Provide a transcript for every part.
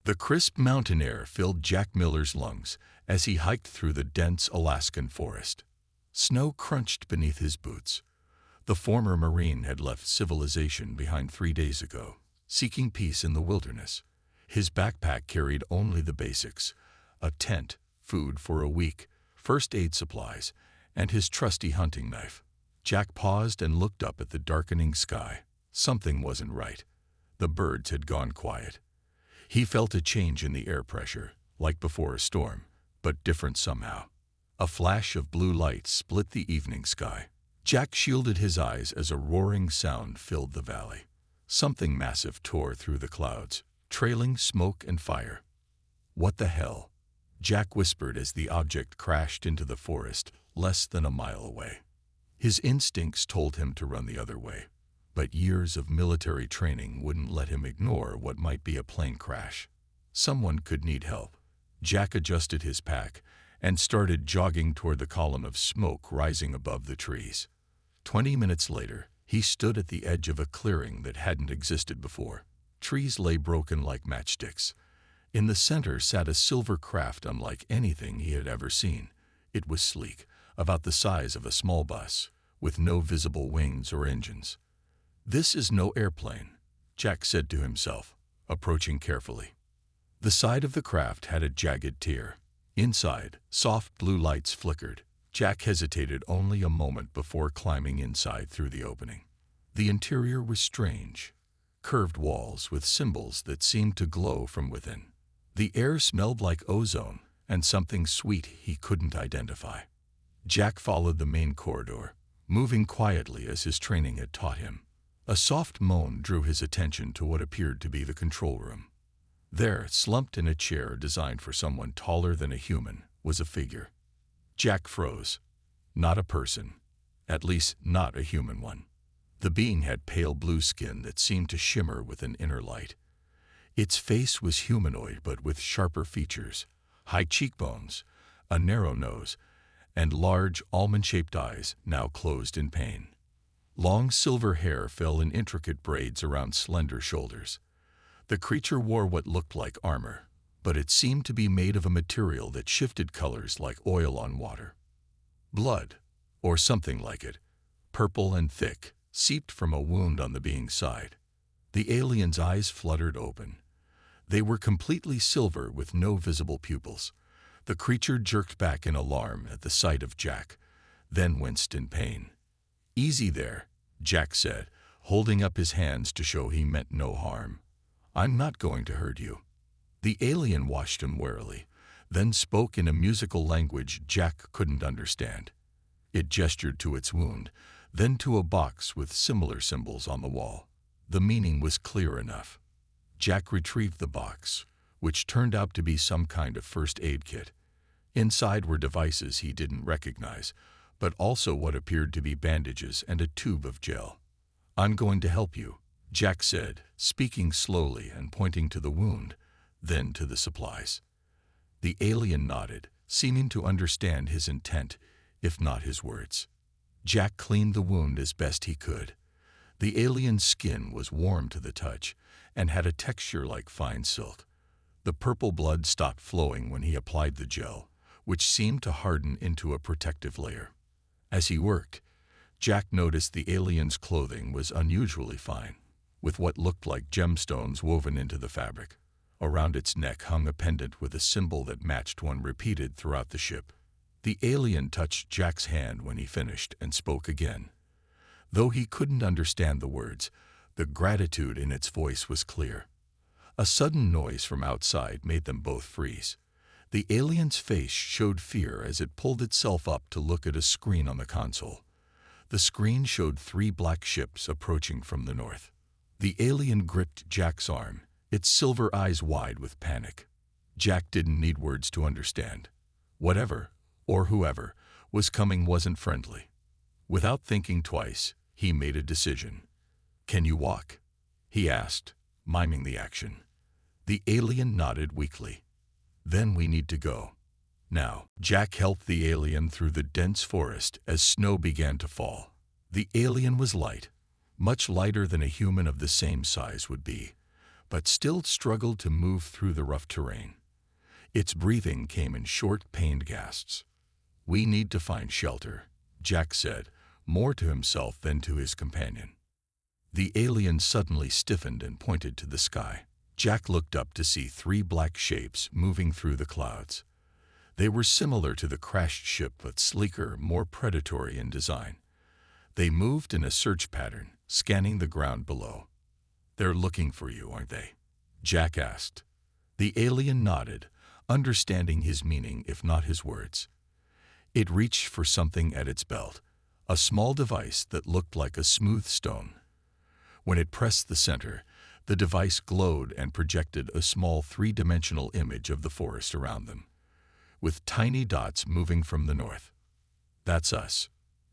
The crisp mountain air filled Jack Miller's lungs as he hiked through the dense Alaskan forest. Snow crunched beneath his boots. The former Marine had left civilization behind 3 days ago, seeking peace in the wilderness. His backpack carried only the basics: a tent, food for a week, first aid supplies, and his trusty hunting knife. Jack paused and looked up at the darkening sky. Something wasn't right. The birds had gone quiet. He felt a change in the air pressure, like before a storm, but different somehow. A flash of blue light split the evening sky. Jack shielded his eyes as a roaring sound filled the valley. Something massive tore through the clouds, trailing smoke and fire. "What the hell?" Jack whispered as the object crashed into the forest less than a mile away. His instincts told him to run the other way, but years of military training wouldn't let him ignore what might be a plane crash. Someone could need help. Jack adjusted his pack and started jogging toward the column of smoke rising above the trees. 20 minutes later, he stood at the edge of a clearing that hadn't existed before. Trees lay broken like matchsticks. In the center sat a silver craft unlike anything he had ever seen. It was sleek, about the size of a small bus, with no visible wings or engines. "This is no airplane," Jack said to himself, approaching carefully. The side of the craft had a jagged tear. Inside, soft blue lights flickered. Jack hesitated only a moment before climbing inside through the opening. The interior was strange. Curved walls with symbols that seemed to glow from within. The air smelled like ozone and something sweet he couldn't identify. Jack followed the main corridor, moving quietly as his training had taught him. A soft moan drew his attention to what appeared to be the control room. There, slumped in a chair designed for someone taller than a human, was a figure. Jack froze. Not a person. At least, not a human one. The being had pale blue skin that seemed to shimmer with an inner light. Its face was humanoid but with sharper features, high cheekbones, a narrow nose, and large, almond-shaped eyes now closed in pain. Long silver hair fell in intricate braids around slender shoulders. The creature wore what looked like armor, but it seemed to be made of a material that shifted colors like oil on water. Blood, or something like it, purple and thick, seeped from a wound on the being's side. The alien's eyes fluttered open. They were completely silver with no visible pupils. The creature jerked back in alarm at the sight of Jack, then winced in pain. "Easy there," Jack said, holding up his hands to show he meant no harm. "I'm not going to hurt you." The alien watched him warily, then spoke in a musical language Jack couldn't understand. It gestured to its wound, then to a box with similar symbols on the wall. The meaning was clear enough. Jack retrieved the box, which turned out to be some kind of first aid kit. Inside were devices he didn't recognize, but also what appeared to be bandages and a tube of gel. "I'm going to help you," Jack said, speaking slowly and pointing to the wound, then to the supplies. The alien nodded, seeming to understand his intent, if not his words. Jack cleaned the wound as best he could. The alien's skin was warm to the touch and had a texture like fine silk. The purple blood stopped flowing when he applied the gel, which seemed to harden into a protective layer. As he worked, Jack noticed the alien's clothing was unusually fine, with what looked like gemstones woven into the fabric. Around its neck hung a pendant with a symbol that matched one repeated throughout the ship. The alien touched Jack's hand when he finished and spoke again. Though he couldn't understand the words, the gratitude in its voice was clear. A sudden noise from outside made them both freeze. The alien's face showed fear as it pulled itself up to look at a screen on the console. The screen showed 3 black ships approaching from the north. The alien gripped Jack's arm, its silver eyes wide with panic. Jack didn't need words to understand. Whatever, or whoever, was coming wasn't friendly. Without thinking twice, he made a decision. "Can you walk?" he asked, miming the action. The alien nodded weakly. "Then we need to go. Now." Jack helped the alien through the dense forest as snow began to fall. The alien was light, much lighter than a human of the same size would be, but still struggled to move through the rough terrain. Its breathing came in short, pained gasps. "We need to find shelter," Jack said, more to himself than to his companion. The alien suddenly stiffened and pointed to the sky. Jack looked up to see three black shapes moving through the clouds. They were similar to the crashed ship, but sleeker, more predatory in design. They moved in a search pattern, scanning the ground below. "They're looking for you, aren't they?" Jack asked. The alien nodded, understanding his meaning if not his words. It reached for something at its belt, a small device that looked like a smooth stone. When it pressed the center, the device glowed and projected a small three-dimensional image of the forest around them, with tiny dots moving from the north. "That's us,"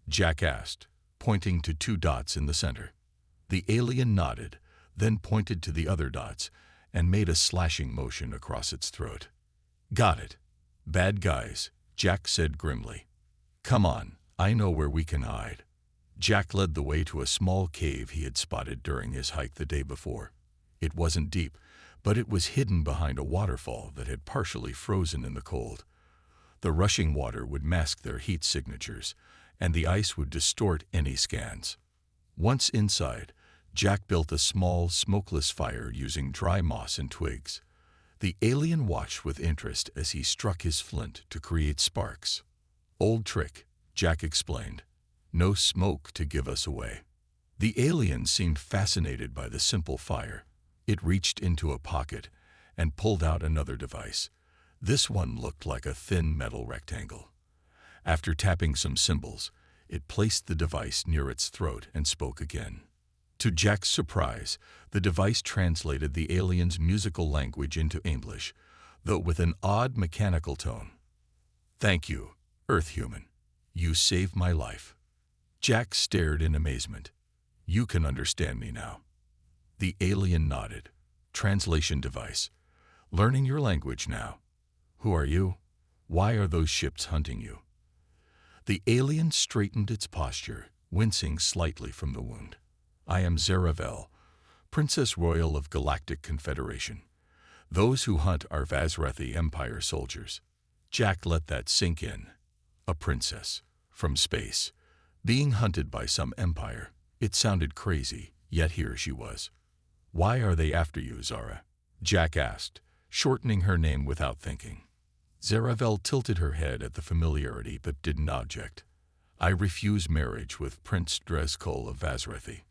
Jack asked, pointing to two dots in the center. The alien nodded, then pointed to the other dots and made a slashing motion across its throat. "Got it. Bad guys," Jack said grimly. "Come on, I know where we can hide." Jack led the way to a small cave he had spotted during his hike the day before. It wasn't deep, but it was hidden behind a waterfall that had partially frozen in the cold. The rushing water would mask their heat signatures, and the ice would distort any scans. Once inside, Jack built a small, smokeless fire using dry moss and twigs. The alien watched with interest as he struck his flint to create sparks. "Old trick," Jack explained. "No smoke to give us away." The alien seemed fascinated by the simple fire. It reached into a pocket and pulled out another device. This one looked like a thin metal rectangle. After tapping some symbols, it placed the device near its throat and spoke again. To Jack's surprise, the device translated the alien's musical language into English, though with an odd mechanical tone. "Thank you, Earth human. You saved my life." Jack stared in amazement. "You can understand me now." The alien nodded. Translation device. "Learning your language now. Who are you? Why are those ships hunting you?" The alien straightened its posture, wincing slightly from the wound. "I am Zaravel, Princess Royal of Galactic Confederation. Those who hunt are Vazrathi Empire soldiers." Jack let that sink in. A princess. From space. Being hunted by some empire. It sounded crazy, yet here she was. "Why are they after you, Zara?" Jack asked, shortening her name without thinking. Zaravel tilted her head at the familiarity but didn't object. "I refuse marriage with Prince Drezkol of Vazrathi.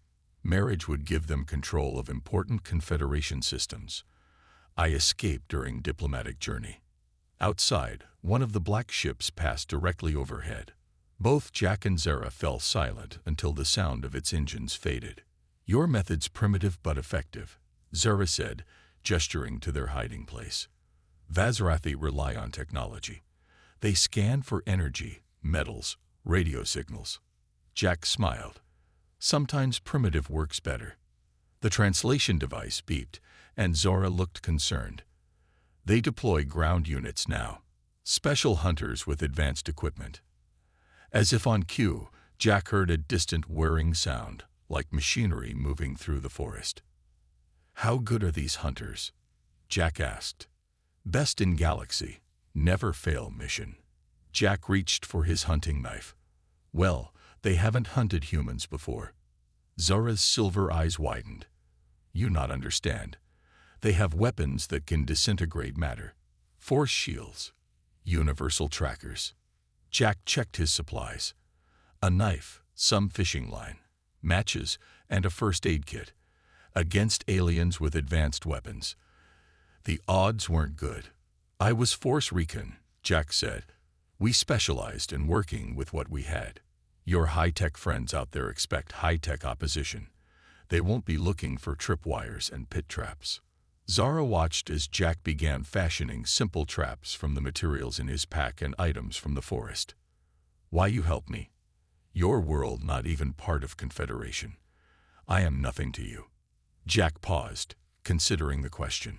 Marriage would give them control of important Confederation systems. I escaped during diplomatic journey." Outside, one of the black ships passed directly overhead. Both Jack and Zara fell silent until the sound of its engines faded. "Your method's primitive but effective," Zara said, gesturing to their hiding place. "Vazrathi rely on technology. They scan for energy, metals, radio signals." Jack smiled. "Sometimes primitive works better." The translation device beeped, and Zora looked concerned. "They deploy ground units now. Special hunters with advanced equipment." As if on cue, Jack heard a distant whirring sound, like machinery moving through the forest. "How good are these hunters?" Jack asked. "Best in galaxy. Never fail mission." Jack reached for his hunting knife. "Well, they haven't hunted humans before." Zora's silver eyes widened. "You not understand. They have weapons that can disintegrate matter. Force shields. Universal trackers." Jack checked his supplies. A knife, some fishing line, matches, and a first aid kit. Against aliens with advanced weapons. The odds weren't good. "I was Force Recon," Jack said. "We specialized in working with what we had. Your high-tech friends out there expect high-tech opposition. They won't be looking for tripwires and pit traps." Zara watched as Jack began fashioning simple traps from the materials in his pack and items from the forest. "Why you help me? Your world not even part of Confederation. I am nothing to you." Jack paused, considering the question.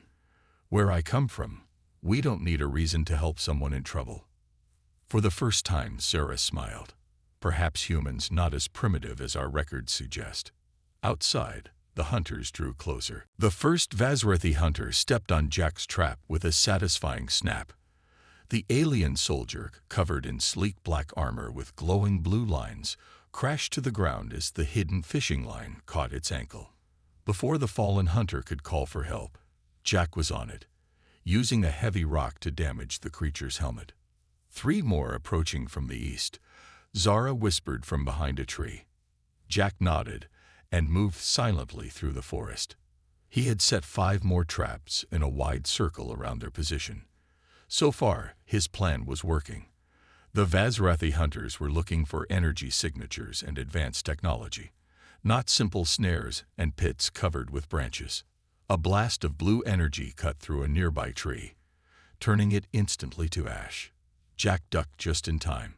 "Where I come from, we don't need a reason to help someone in trouble." For the first time, Zara smiled. "Perhaps humans not as primitive as our records suggest." Outside, The hunters drew closer. The first Vazrathi hunter stepped on Jack's trap with a satisfying snap. The alien soldier, covered in sleek black armor with glowing blue lines, crashed to the ground as the hidden fishing line caught its ankle. Before the fallen hunter could call for help, Jack was on it, using a heavy rock to damage the creature's helmet. 3 more approaching from the east. Zara whispered from behind a tree. Jack nodded and moved silently through the forest. He had set 5 more traps in a wide circle around their position. So far, his plan was working. The Vazrathi hunters were looking for energy signatures and advanced technology, not simple snares and pits covered with branches. A blast of blue energy cut through a nearby tree, turning it instantly to ash. Jack ducked just in time.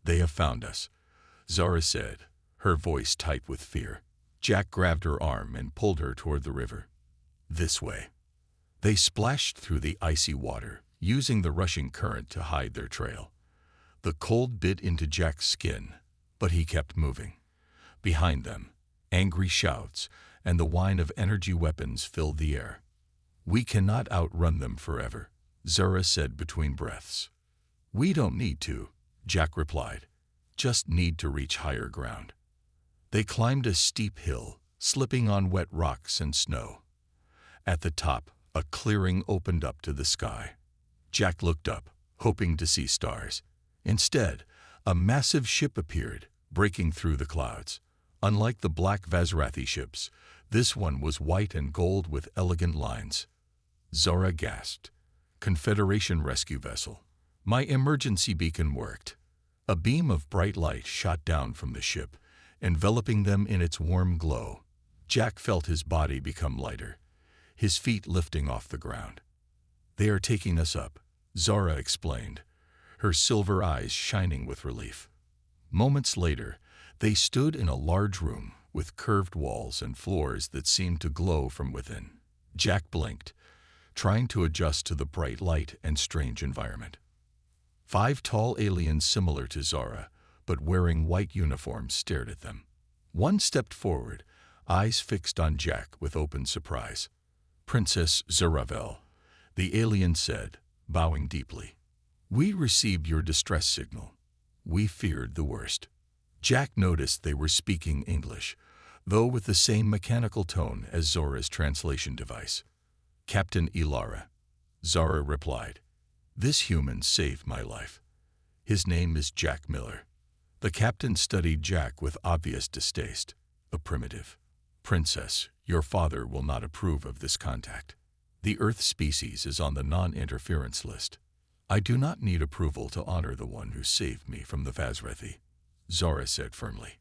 "They have found us," Zara said, her voice tight with fear. Jack grabbed her arm and pulled her toward the river. "This way." They splashed through the icy water, using the rushing current to hide their trail. The cold bit into Jack's skin, but he kept moving. Behind them, angry shouts and the whine of energy weapons filled the air. "We cannot outrun them forever," Zara said between breaths. "We don't need to," Jack replied. "Just need to reach higher ground." They climbed a steep hill, slipping on wet rocks and snow. At the top, a clearing opened up to the sky. Jack looked up, hoping to see stars. Instead, a massive ship appeared, breaking through the clouds. Unlike the black Vazrathi ships, this one was white and gold with elegant lines. Zara gasped. "Confederation rescue vessel." My emergency beacon worked. A beam of bright light shot down from the ship, enveloping them in its warm glow. Jack felt his body become lighter, his feet lifting off the ground. "They are taking us up," Zara explained, her silver eyes shining with relief. Moments later, they stood in a large room with curved walls and floors that seemed to glow from within. Jack blinked, trying to adjust to the bright light and strange environment. 5 tall aliens similar to Zara, but wearing white uniforms, stared at them. One stepped forward, eyes fixed on Jack with open surprise. "Princess Zaravel," the alien said, bowing deeply. "We received your distress signal. We feared the worst." Jack noticed they were speaking English, though with the same mechanical tone as Zora's translation device. "Captain Ilara," Zara replied. "This human saved my life. His name is Jack Miller." The captain studied Jack with obvious distaste. "A primitive." "Princess, your father will not approve of this contact. The Earth species is on the non-interference list. I do not need approval to honor the one who saved me from the Vazrathi," Zara said firmly.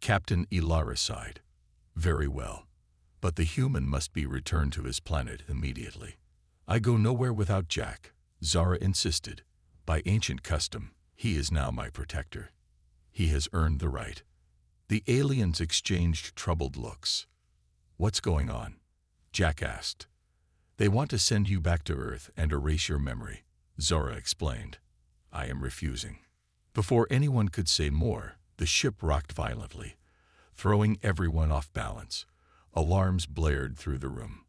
Captain Ilara sighed. "Very well, but the human must be returned to his planet immediately." "I go nowhere without Jack," Zara insisted. "By ancient custom, he is now my protector. He has earned the right." The aliens exchanged troubled looks. "What's going on?" Jack asked. "They want to send you back to Earth and erase your memory," Zara explained. "I am refusing." Before anyone could say more, the ship rocked violently, throwing everyone off balance. Alarms blared through the room.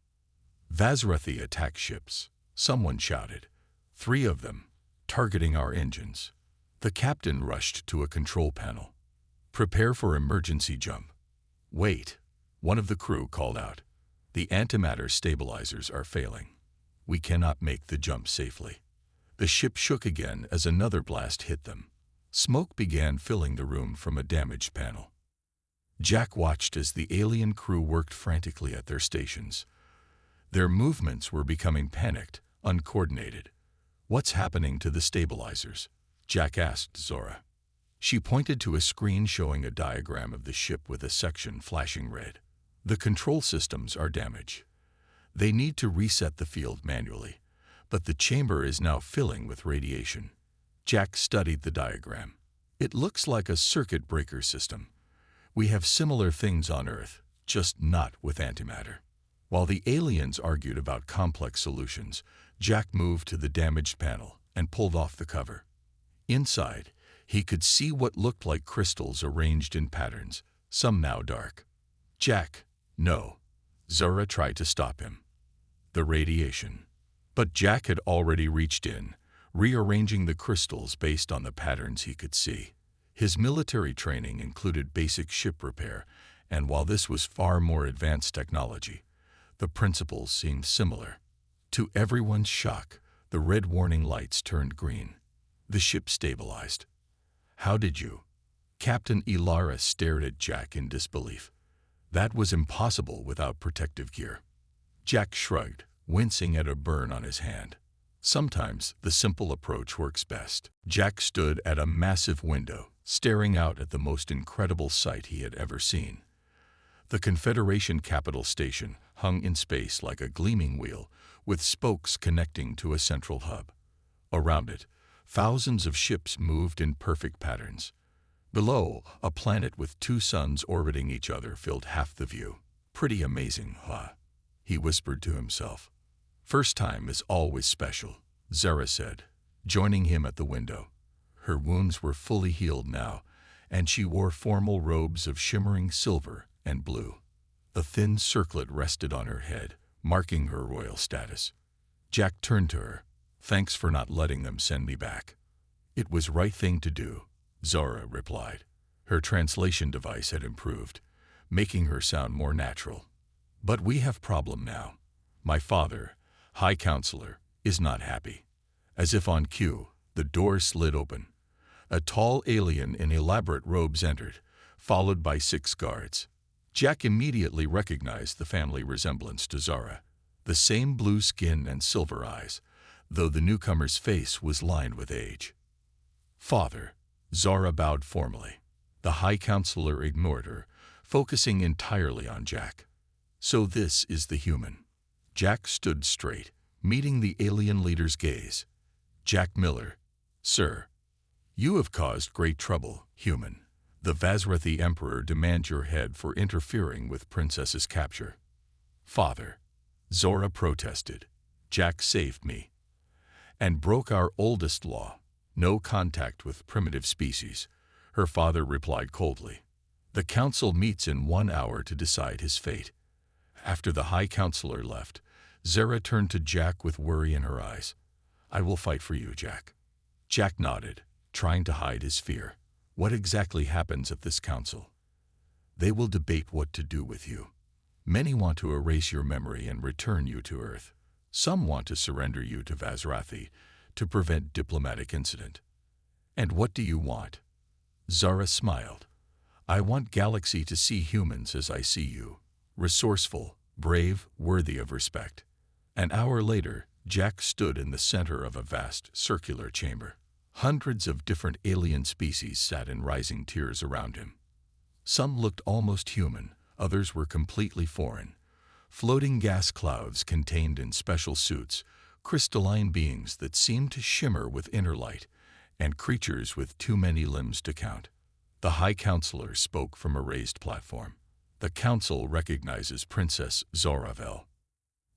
"Vazrathi attack ships," someone shouted. 3 of them, targeting our engines. The captain rushed to a control panel. "Prepare for emergency jump." "Wait," one of the crew called out. "The antimatter stabilizers are failing. We cannot make the jump safely." The ship shook again as another blast hit them. Smoke began filling the room from a damaged panel. Jack watched as the alien crew worked frantically at their stations. Their movements were becoming panicked, uncoordinated. "What's happening to the stabilizers?" Jack asked Zora. She pointed to a screen showing a diagram of the ship with a section flashing red. "The control systems are damaged. They need to reset the field manually, but the chamber is now filling with radiation." Jack studied the diagram. "It looks like a circuit breaker system. We have similar things on Earth, just not with antimatter." While the aliens argued about complex solutions, Jack moved to the damaged panel and pulled off the cover. Inside, he could see what looked like crystals arranged in patterns, some now dark. "Jack, no," Zara tried to stop him. The radiation. But Jack had already reached in, rearranging the crystals based on the patterns he could see. His military training included basic ship repair, and while this was far more advanced technology, the principles seemed similar. To everyone's shock, the red warning lights turned green. The ship stabilized. "How did you?" Captain Ilara stared at Jack in disbelief. That was impossible without protective gear. Jack shrugged, wincing at a burn on his hand. Sometimes the simple approach works best. Jack stood at a massive window, staring out at the most incredible sight he had ever seen. The Confederation capital station hung in space like a gleaming wheel, with spokes connecting to a central hub. Around it, thousands of ships moved in perfect patterns. Below, a planet with two suns orbiting each other filled half the view. "Pretty amazing, huh?" he whispered to himself. "First time is always special," Zara said, joining him at the window. Her wounds were fully healed now, and she wore formal robes of shimmering silver and blue. A thin circlet rested on her head, marking her royal status. Jack turned to her. "Thanks for not letting them send me back." "It was right thing to do," Zara replied. Her translation device had improved, making her sound more natural. "But we have problem now. My father, High Counselor, is not happy." As if on cue, the door slid open. A tall alien in elaborate robes entered, followed by 6 guards. Jack immediately recognized the family resemblance to Zara. The same blue skin and silver eyes, though the newcomer's face was lined with age. "Father," Zara bowed formally. The High Counselor ignored her, focusing entirely on Jack. "So this is the human." Jack stood straight, meeting the alien leader's gaze. "Jack Miller, sir. You have caused great trouble, human. The Vazrathi Emperor demands your head for interfering with Princess's capture." "Father," Zora protested. "Jack saved me and broke our oldest law, no contact with primitive species," her father replied coldly. "The council meets in 1 hour to decide his fate." After the High Counselor left, Zara turned to Jack with worry in her eyes. "I will fight for you, Jack." Jack nodded, trying to hide his fear. "What exactly happens at this council?" "They will debate what to do with you. Many want to erase your memory and return you to Earth. Some want to surrender you to Vazrathi to prevent diplomatic incident." "And what do you want?" Zara smiled. "I want Galaxy to see humans as I see you. Resourceful, brave, worthy of respect." An hour later, Jack stood in the center of a vast, circular chamber. Hundreds of different alien species sat in rising tiers around him. Some looked almost human, others were completely foreign. Floating gas clouds contained in special suits, crystalline beings that seemed to shimmer with inner light, and creatures with too many limbs to count. The High Counselor spoke from a raised platform. "The Council recognizes Princess Zoravel."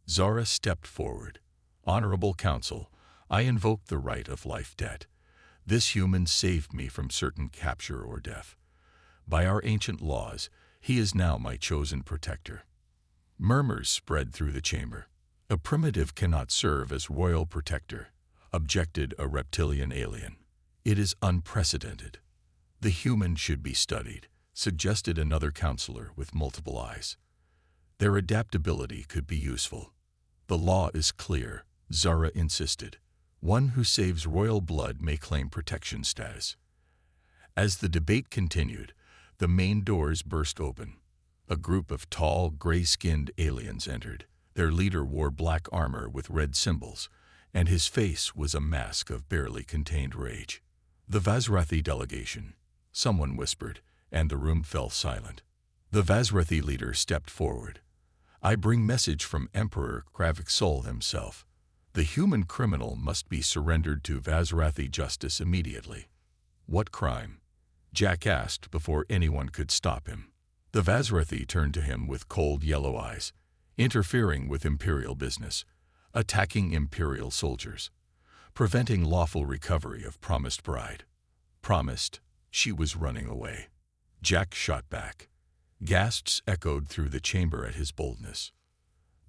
Zara stepped forward. "Honorable Council, I invoke the right of life debt. This human saved me from certain capture or death. By our ancient laws, he is now my chosen protector." Murmurs spread through the chamber. "A primitive cannot serve as royal protector," objected a reptilian alien. "It is unprecedented." "The human should be studied," suggested another counselor with multiple eyes. "Their adaptability could be useful." "The law is clear," Zara insisted. "One who saves royal blood may claim protection status." As the debate continued, the main doors burst open. A group of tall, gray-skinned aliens entered. Their leader wore black armor with red symbols, and his face was a mask of barely contained rage. "The Vazrathi delegation," someone whispered, and the room fell silent. The Vazrathi leader stepped forward. "I bring message from Emperor Kravixol himself. The human criminal must be surrendered to Vazrathi justice immediately." "What crime?" Jack asked before anyone could stop him. The Vazrathi turned to him with cold yellow eyes. "Interfering with imperial business, attacking imperial soldiers, preventing lawful recovery of promised bride." Promised? She was running away. Jack shot back. Gasps echoed through the chamber at his boldness.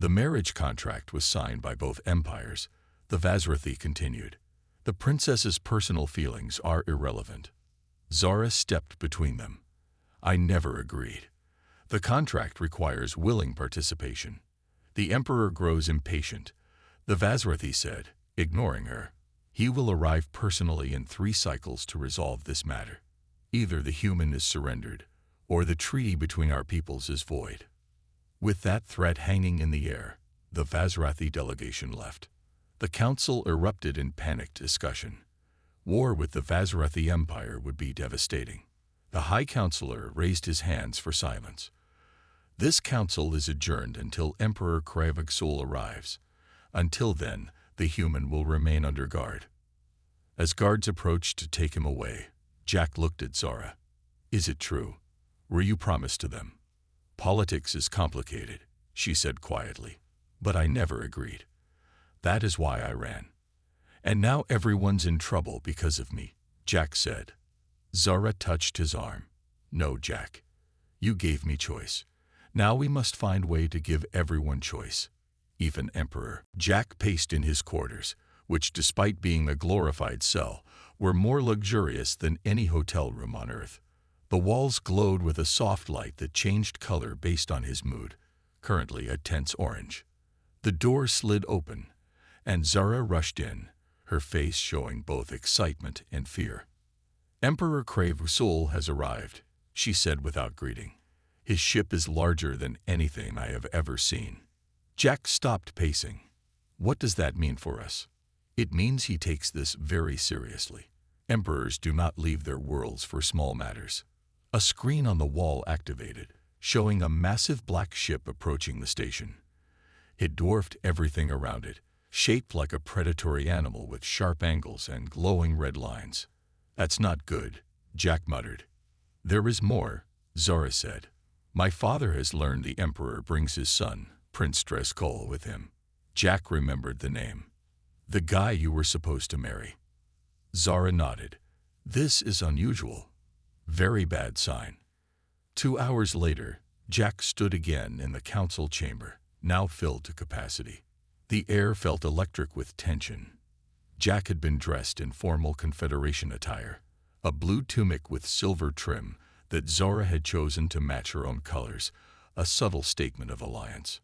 The marriage contract was signed by both empires. The Vazrathi continued. The princess's personal feelings are irrelevant. Zara stepped between them. I never agreed. The contract requires willing participation. The emperor grows impatient. The Vazrathi said, ignoring her. He will arrive personally in 3 cycles to resolve this matter. Either the human is surrendered, or the treaty between our peoples is void. With that threat hanging in the air, the Vazrathi delegation left. The council erupted in panicked discussion. War with the Vazrathi Empire would be devastating. The High Counselor raised his hands for silence. This council is adjourned until Emperor Kravagsul arrives. Until then, the human will remain under guard. As guards approached to take him away, Jack looked at Zara. Is it true? Were you promised to them? Politics is complicated, she said quietly, but I never agreed. That is why I ran. And now everyone's in trouble because of me, Jack said. Zara touched his arm. No, Jack. You gave me choice. Now we must find a way to give everyone choice. Even Emperor. Jack paced in his quarters, which despite being a glorified cell, were more luxurious than any hotel room on Earth. The walls glowed with a soft light that changed color based on his mood, currently a tense orange. The door slid open, and Zara rushed in, her face showing both excitement and fear. Emperor Kravagsul has arrived, she said without greeting. His ship is larger than anything I have ever seen. Jack stopped pacing. What does that mean for us? It means he takes this very seriously. Emperors do not leave their worlds for small matters. A screen on the wall activated, showing a massive black ship approaching the station. It dwarfed everything around it, shaped like a predatory animal with sharp angles and glowing red lines. That's not good, Jack muttered. There is more, Zara said. My father has learned the Emperor brings his son, Prince Dresskol, with him. Jack remembered the name. The guy you were supposed to marry. Zara nodded. This is unusual. Very bad sign. 2 hours later, Jack stood again in the council chamber, now filled to capacity. The air felt electric with tension. Jack had been dressed in formal Confederation attire, a blue tunic with silver trim that Zara had chosen to match her own colors, a subtle statement of alliance.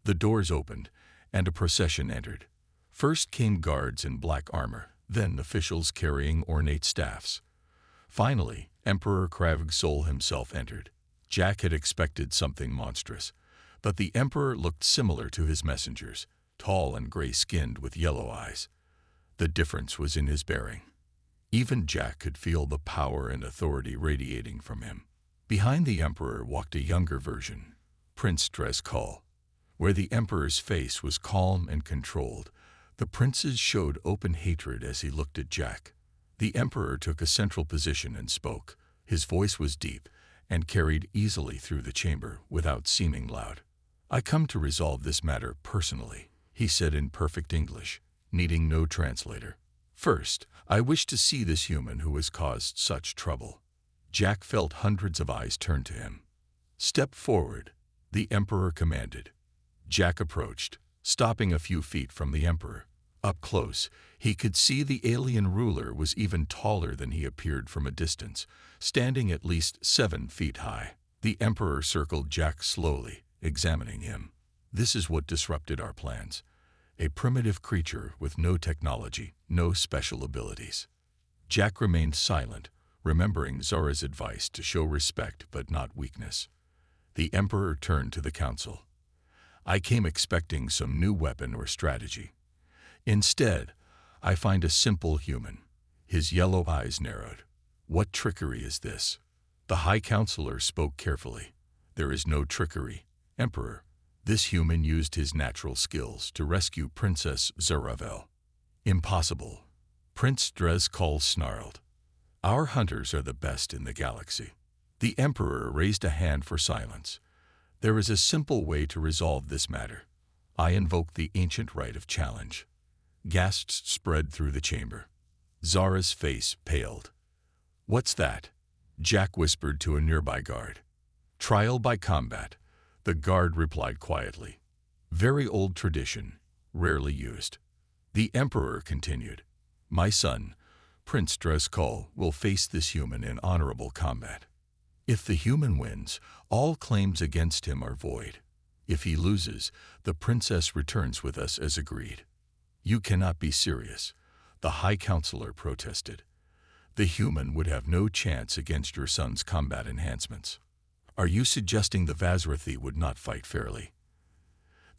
The doors opened, and a procession entered. First came guards in black armor, then officials carrying ornate staffs. Finally, Emperor Kravagsul himself entered. Jack had expected something monstrous, but the Emperor looked similar to his messengers, tall and gray-skinned with yellow eyes. The difference was in his bearing. Even Jack could feel the power and authority radiating from him. Behind the Emperor walked a younger version, Prince Dresskol. Where the Emperor's face was calm and controlled, the prince's showed open hatred as he looked at Jack. The Emperor took a central position and spoke. His voice was deep and carried easily through the chamber without seeming loud. I come to resolve this matter personally, he said in perfect English, needing no translator. First, I wish to see this human who has caused such trouble. Jack felt hundreds of eyes turn to him. Step forward, the Emperor commanded. Jack approached, stopping a few feet from the Emperor. Up close, he could see the alien ruler was even taller than he appeared from a distance, standing at least 7 feet high. The Emperor circled Jack slowly, examining him. This is what disrupted our plans. A primitive creature with no technology, no special abilities. Jack remained silent, remembering Zara's advice to show respect but not weakness. The Emperor turned to the council. I came expecting some new weapon or strategy. Instead, I find a simple human. His yellow eyes narrowed. What trickery is this? The High Counselor spoke carefully. There is no trickery, Emperor. This human used his natural skills to rescue Princess Zaravel. Impossible. Prince Dresskol snarled. Our hunters are the best in the galaxy. The Emperor raised a hand for silence. There is a simple way to resolve this matter. I invoke the ancient right of challenge. Gasps spread through the chamber. Zara's face paled. What's that? Jack whispered to a nearby guard. Trial by combat. The guard replied quietly. Very old tradition, rarely used. The Emperor continued. My son, Prince Drazkul, will face this human in honorable combat. If the human wins, all claims against him are void. If he loses, the princess returns with us as agreed. You cannot be serious, the High Counselor protested. The human would have no chance against your son's combat enhancements. Are you suggesting the Vazrathi would not fight fairly?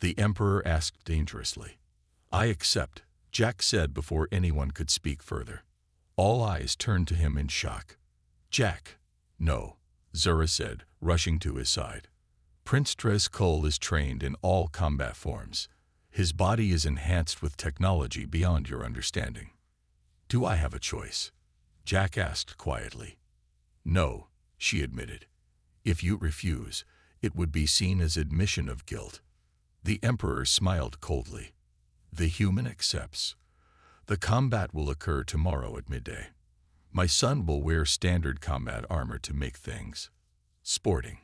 The Emperor asked dangerously. I accept, Jack said before anyone could speak further. All eyes turned to him in shock. Jack. No, Zura said, rushing to his side. Prince Drazkul is trained in all combat forms. His body is enhanced with technology beyond your understanding. Do I have a choice? Jack asked quietly. No, she admitted. If you refuse, it would be seen as admission of guilt. The Emperor smiled coldly. The human accepts. The combat will occur tomorrow at midday. My son will wear standard combat armor to make things sporting.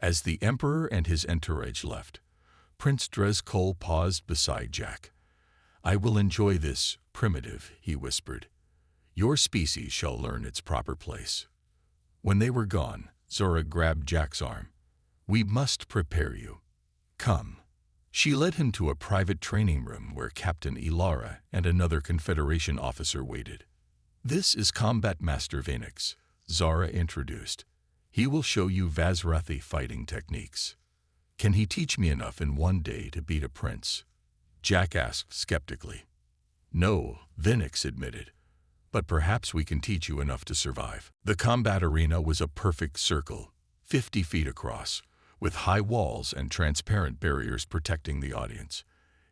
As the Emperor and his entourage left, Prince Drazkul paused beside Jack. I will enjoy this, primitive, he whispered. Your species shall learn its proper place. When they were gone, Zora grabbed Jack's arm. We must prepare you. Come. She led him to a private training room where Captain Ilara and another Confederation officer waited. This is Combat Master Venix, Zara introduced. He will show you Vazrathi fighting techniques. Can he teach me enough in one day to beat a prince? Jack asked skeptically. No, Venix admitted. But perhaps we can teach you enough to survive. The combat arena was a perfect circle, 50 feet across, with high walls and transparent barriers protecting the audience.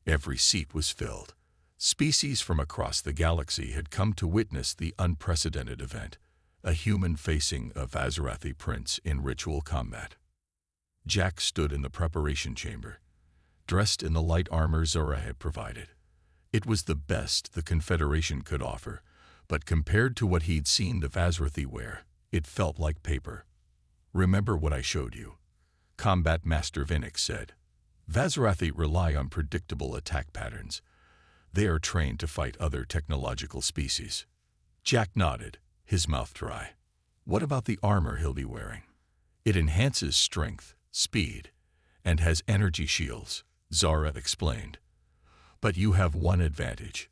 Every seat was filled. Species from across the galaxy had come to witness the unprecedented event, a human facing a Vazrathi prince in ritual combat. Jack stood in the preparation chamber, dressed in the light armor Zora had provided. It was the best the Confederation could offer, but compared to what he'd seen the Vazrathi wear, it felt like paper. Remember what I showed you, Combat Master Venix said. Vazrathi rely on predictable attack patterns. They are trained to fight other technological species. Jack nodded, his mouth dry. What about the armor he'll be wearing? It enhances strength, speed, and has energy shields, Zara explained. But you have one advantage.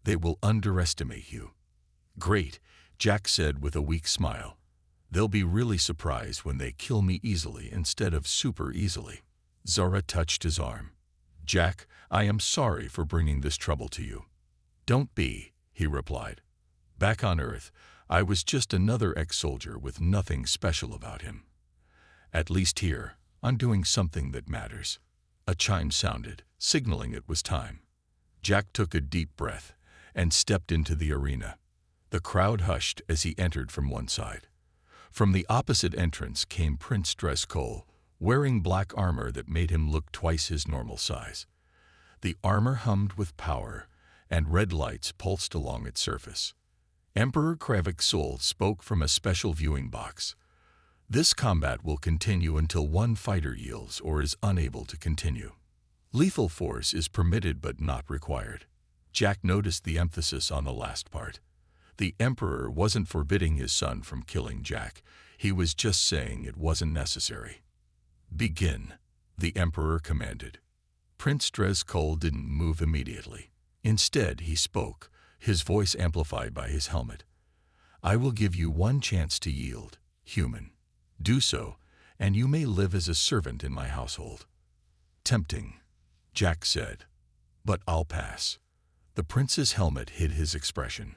They will underestimate you. Great, Jack said with a weak smile. They'll be really surprised when they kill me easily instead of super easily. Zara touched his arm. Jack, I am sorry for bringing this trouble to you. Don't be, he replied. Back on Earth, I was just another ex-soldier with nothing special about him. At least here, I'm doing something that matters. A chime sounded, signaling it was time. Jack took a deep breath and stepped into the arena. The crowd hushed as he entered from one side. From the opposite entrance came Prince Drazkul, wearing black armor that made him look twice his normal size. The armor hummed with power, and red lights pulsed along its surface. Emperor Kravik Sul spoke from a special viewing box. This combat will continue until one fighter yields or is unable to continue. Lethal force is permitted but not required. Jack noticed the emphasis on the last part. The Emperor wasn't forbidding his son from killing Jack. He was just saying it wasn't necessary. Begin, the Emperor commanded. Prince Drazkul didn't move immediately. Instead, he spoke, his voice amplified by his helmet. I will give you one chance to yield, human. Do so, and you may live as a servant in my household. Tempting, Jack said, but I'll pass. The prince's helmet hid his expression,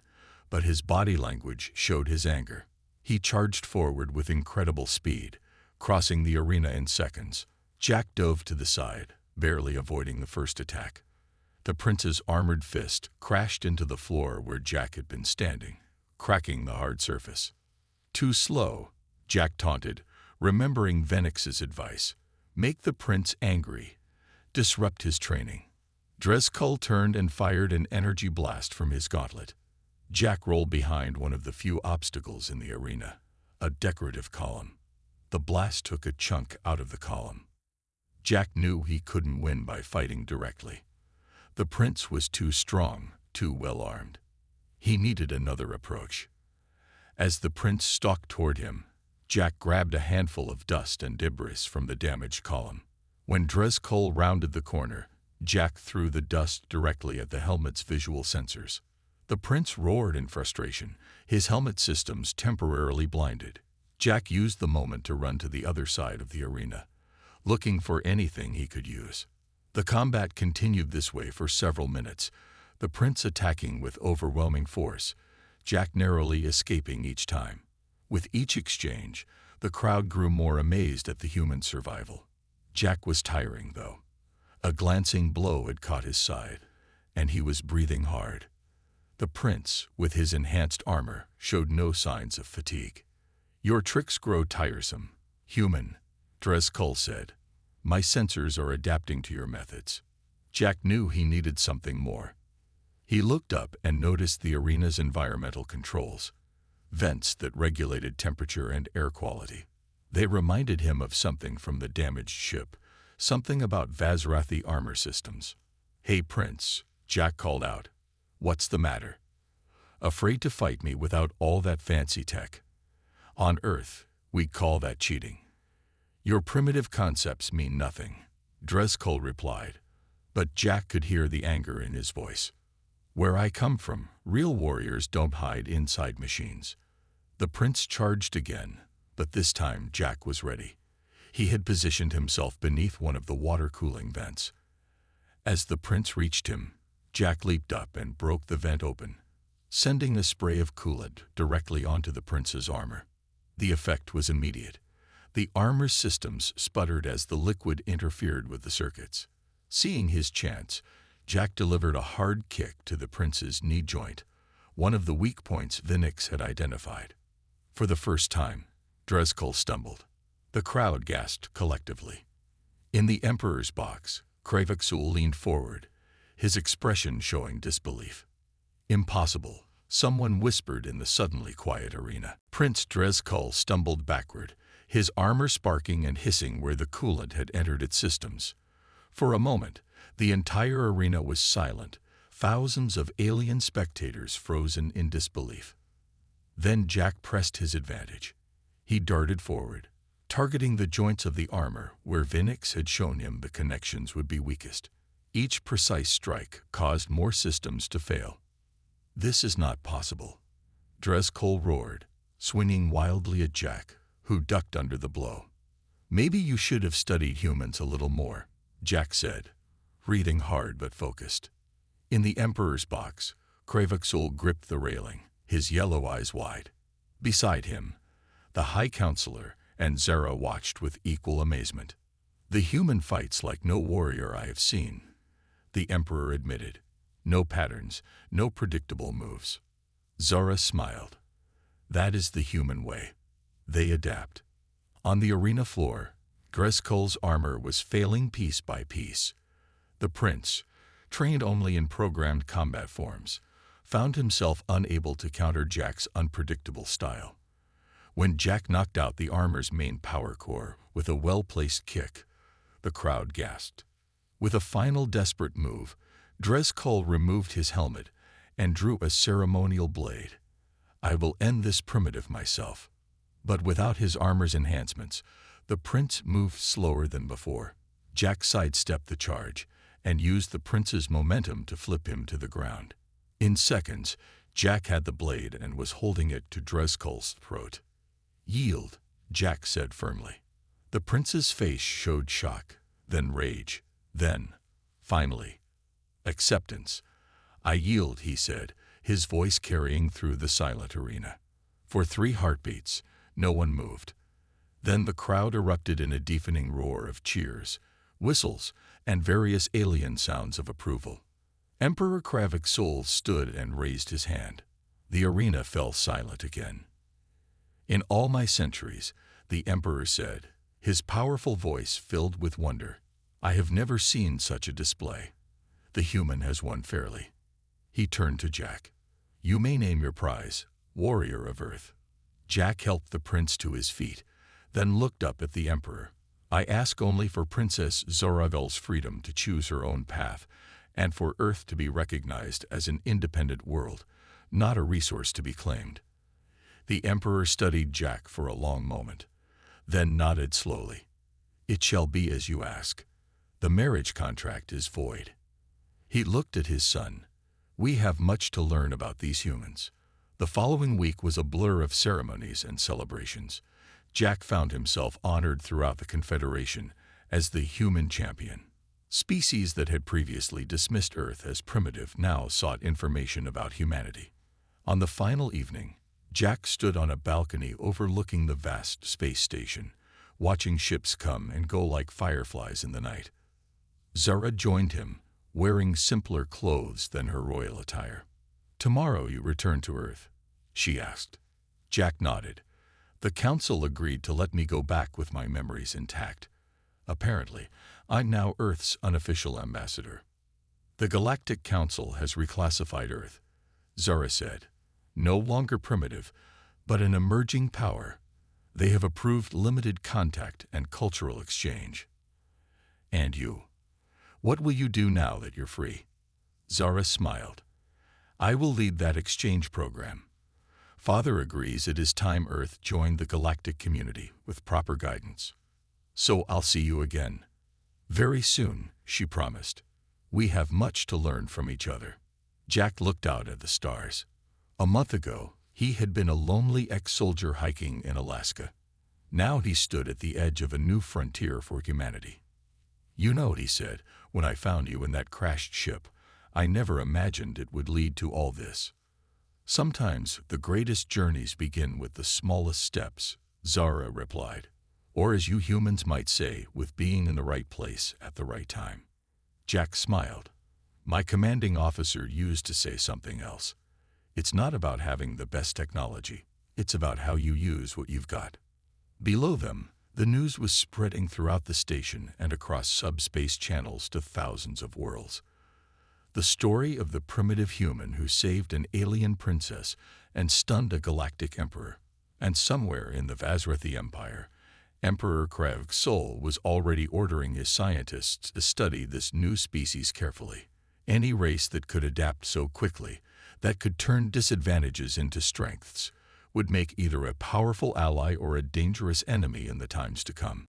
but his body language showed his anger. He charged forward with incredible speed, crossing the arena in seconds. Jack dove to the side, barely avoiding the first attack. The prince's armored fist crashed into the floor where Jack had been standing, cracking the hard surface. Too slow, Jack taunted, remembering Venix's advice. Make the prince angry. Disrupt his training. Drazkul turned and fired an energy blast from his gauntlet. Jack rolled behind one of the few obstacles in the arena, a decorative column. The blast took a chunk out of the column. Jack knew he couldn't win by fighting directly. The prince was too strong, too well-armed. He needed another approach. As the prince stalked toward him, Jack grabbed a handful of dust and debris from the damaged column. When Drezkol rounded the corner, Jack threw the dust directly at the helmet's visual sensors. The prince roared in frustration, his helmet systems temporarily blinded. Jack used the moment to run to the other side of the arena, looking for anything he could use. The combat continued this way for several minutes, the prince attacking with overwhelming force, Jack narrowly escaping each time. With each exchange, the crowd grew more amazed at the human survival. Jack was tiring, though. A glancing blow had caught his side, and he was breathing hard. The prince, with his enhanced armor, showed no signs of fatigue. "Your tricks grow tiresome, human," Drezkol said. "My sensors are adapting to your methods." Jack knew he needed something more. He looked up and noticed the arena's environmental controls, vents that regulated temperature and air quality. They reminded him of something from the damaged ship, something about Vazrathi armor systems. "Hey, Prince," Jack called out. "What's the matter? Afraid to fight me without all that fancy tech? On Earth, we'd call that cheating." "Your primitive concepts mean nothing," Drezkol replied, but Jack could hear the anger in his voice. "Where I come from, real warriors don't hide inside machines." The prince charged again, but this time Jack was ready. He had positioned himself beneath one of the water-cooling vents. As the prince reached him, Jack leaped up and broke the vent open, sending a spray of coolant directly onto the prince's armor. The effect was immediate. The armor's systems sputtered as the liquid interfered with the circuits. Seeing his chance, Jack delivered a hard kick to the prince's knee joint, one of the weak points Vinix had identified. For the first time, Drezkol stumbled. The crowd gasped collectively. In the Emperor's box, Kravexul leaned forward, his expression showing disbelief. "Impossible," someone whispered in the suddenly quiet arena. Prince Drezkol stumbled backward, his armor sparking and hissing where the coolant had entered its systems. For a moment, the entire arena was silent, thousands of alien spectators frozen in disbelief. Then Jack pressed his advantage. He darted forward, targeting the joints of the armor where Vinix had shown him the connections would be weakest. Each precise strike caused more systems to fail. "This is not possible," Drezkol roared, swinging wildly at Jack, who ducked under the blow. "Maybe you should have studied humans a little more," Jack said, breathing hard but focused. In the Emperor's box, Kravexul gripped the railing, his yellow eyes wide. Beside him, the High Counselor and Zara watched with equal amazement. "The human fights like no warrior I have seen," the Emperor admitted. "No patterns, no predictable moves." Zara smiled. "That is the human way. They adapt." On the arena floor, Drezkol's armor was failing piece by piece. The prince, trained only in programmed combat forms, found himself unable to counter Jack's unpredictable style. When Jack knocked out the armor's main power core with a well-placed kick, the crowd gasped. With a final desperate move, Drezkol removed his helmet and drew a ceremonial blade. "I will end this primitive myself." But without his armor's enhancements, the prince moved slower than before. Jack sidestepped the charge and used the prince's momentum to flip him to the ground. In seconds, Jack had the blade and was holding it to Drezkol's throat. "Yield," Jack said firmly. The prince's face showed shock, then rage, then, finally, acceptance. "I yield," he said, his voice carrying through the silent arena. For 3 heartbeats, no one moved. Then the crowd erupted in a deafening roar of cheers, whistles, and various alien sounds of approval. Emperor Kravexul stood and raised his hand. The arena fell silent again. "In all my centuries," the Emperor said, his powerful voice filled with wonder, "I have never seen such a display. The human has won fairly." He turned to Jack. "You may name your prize, Warrior of Earth." Jack helped the prince to his feet, then looked up at the Emperor. I ask only for Princess Zoravel's freedom to choose her own path, and for Earth to be recognized as an independent world, not a resource to be claimed." The Emperor studied Jack for a long moment, then nodded slowly. "It shall be as you ask. The marriage contract is void." He looked at his son. "We have much to learn about these humans." The following week was a blur of ceremonies and celebrations. Jack found himself honored throughout the Confederation as the human champion. Species that had previously dismissed Earth as primitive now sought information about humanity. On the final evening, Jack stood on a balcony overlooking the vast space station, watching ships come and go like fireflies in the night. Zara joined him, wearing simpler clothes than her royal attire. "Tomorrow you return to Earth?" she asked. Jack nodded. "The Council agreed to let me go back with my memories intact. Apparently, I'm now Earth's unofficial ambassador." "The Galactic Council has reclassified Earth," Zara said. "No longer primitive, but an emerging power. They have approved limited contact and cultural exchange." "And you? What will you do now that you're free?" Zara smiled. "I will lead that exchange program. Father agrees it is time Earth joined the galactic community with proper guidance. So I'll see you again." "Very soon," she promised. "We have much to learn from each other." Jack looked out at the stars. A month ago, he had been a lonely ex-soldier hiking in Alaska. Now he stood at the edge of a new frontier for humanity. "You know," he said, "when I found you in that crashed ship, I never imagined it would lead to all this." "Sometimes the greatest journeys begin with the smallest steps," Zara replied. "Or as you humans might say, with being in the right place at the right time." Jack smiled. "My commanding officer used to say something else. It's not about having the best technology. It's about how you use what you've got." Below them, the news was spreading throughout the station and across subspace channels to thousands of worlds. The story of the primitive human who saved an alien princess and stunned a galactic emperor. And somewhere in the Vazrathi Empire, Emperor Krev's soul was already ordering his scientists to study this new species carefully. Any race that could adapt so quickly, that could turn disadvantages into strengths, would make either a powerful ally or a dangerous enemy in the times to come.